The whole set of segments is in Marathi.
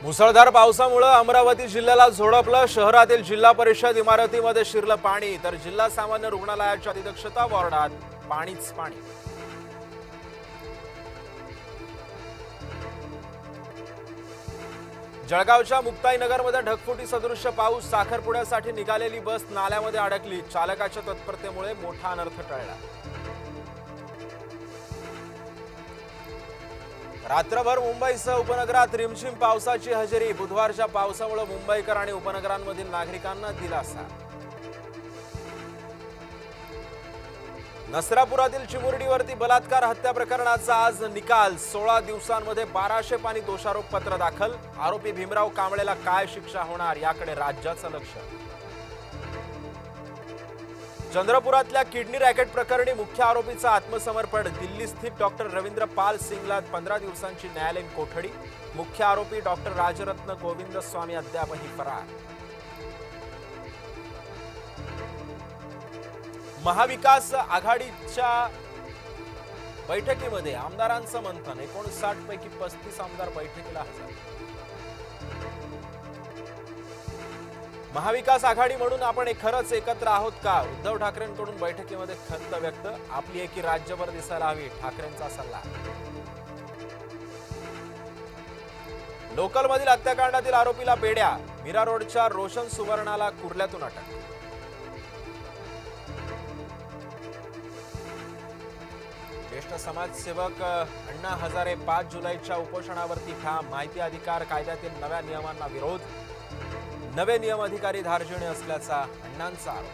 मुसळधार पावसामुळे अमरावती जिल्ह्याला झोडपलं। शहरातील जिल्हा परिषद इमारतीमध्ये शिरलं पाणी, तर जिल्हा सामान्य रुग्णालयाच्या अतिदक्षता वॉर्डात पाणीच पाणी। जळगावच्या मुक्ताईनगरमध्ये ढगफुटी सदृश्य पाऊस, साखरपुड्यासाठी निघालेली बस नाल्यामध्ये अडकली। चालकाच्या तत्परतेमुळे मोठा अनर्थ टळला। रात्रभर मुंबईसह उपनगरात रिमझिम पावसाची हजेरी। बुधवारच्या पावसामुळे मुंबईकर आणि उपनगरांमधील नागरिकांना दिलासा। नसरापुरातील चिमुरडीवरती बलात्कार हत्या प्रकरणाचा आज निकाल। 16 दिवसांमध्ये 1200 पाणी दोषारोप पत्र दाखल। आरोपी भीमराव कांबळेला काय शिक्षा होणार याकडे राज्याचं लक्ष। चंद्रपुरातल्या किडनी रॅकेट प्रकरणी मुख्य आरोपीचा आत्मसमर्पण। दिल्ली स्थित डॉक्टर रवींद्र पाल सिंगला 15 दिवसांची न्यायालयीन कोठडी। मुख्य आरोपी डॉक्टर राजरत्न गोविंद स्वामी अद्यापही फरार। महाविकास आघाडीच्या बैठकीमध्ये आमदारांचं मंथन। 59 पैकी 35 आमदार बैठकीला हजर। महाविकास आघाडी म्हणून आपण खरंच एकत्र आहोत का? उद्धव ठाकरेंकडून बैठकीमध्ये खंत व्यक्त। आपली एकी राज्यभर दिसायला हवी, ठाकरेंचा सल्ला। लोकलमधील हत्याकांडातील आरोपीला बेड्या। मीरा रोडच्या रोशन सुवर्णाला कुर्ल्यातून अटक। ज्येष्ठ समाजसेवक अण्णा हजारे 5 जुलैच्या उपोषणावरती ठाम। माहिती अधिकार कायद्यातील नव्या नियमांना विरोध। नवे नियम अधिकारी धार्जिणे असल्याचा अण्णांचा आरोप।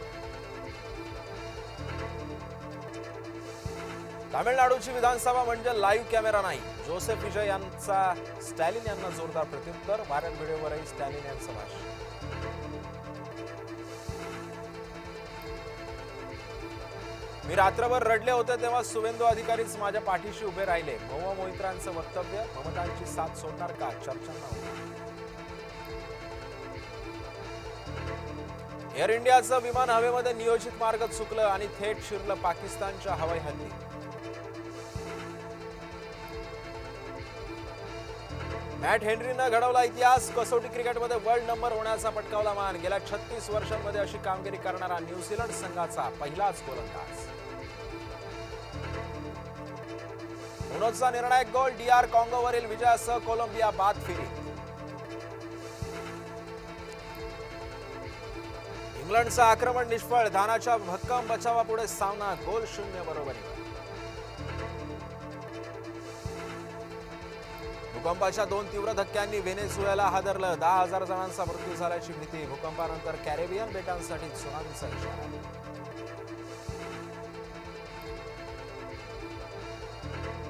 तामिळनाडूची विधानसभा म्हणजे लाईव्ह कॅमेरा नाही। जोसेफ विजय यांचा स्टॅलिन यांना जोरदार प्रत्युत्तर। व्हायरल व्हिडिओवरही स्टॅलिन यांचं भाष्य। मी रात्रभर रडले होते तेव्हा सुवेंदू अधिकारीच माझ्या पाठीशी उभे राहिले। महुआ मोहित्रांचं वक्तव्य। ममतांची साथ सोडणार का? चर्चांना एअर इंडियाचं विमान हवेमध्ये नियोजित मार्ग चुकलं आणि थेट शिरलं पाकिस्तानच्या हवाई हद्दीत। मॅट हेनरीनं घडवला इतिहास। कसोटी क्रिकेटमध्ये वर्ल्ड नंबर होण्याचा पटकावला मान। गेल्या 36 वर्षांमध्ये अशी कामगिरी करणारा न्यूझीलंड संघाचा पहिलाच गोलंदाज। मुनोजचा निर्णायक गोल। DR कॉंगोवरील विजयासह कोलंबिया बाद फेरीत। इंग्लंडचं आक्रमण निष्फळ। धानाच्या भक्कम बचावापुढे सामना गोल 0 बरोबरीवर। भूकंपाच्या 2 तीव्र धक्क्यांनी व्हेनेझुएला हादरलं। 10,000 जणांचा मृत्यू झाल्याची भीती। भूकंपानंतर कॅरेबियन बेटांसाठी त्सुनामीचा इशारा।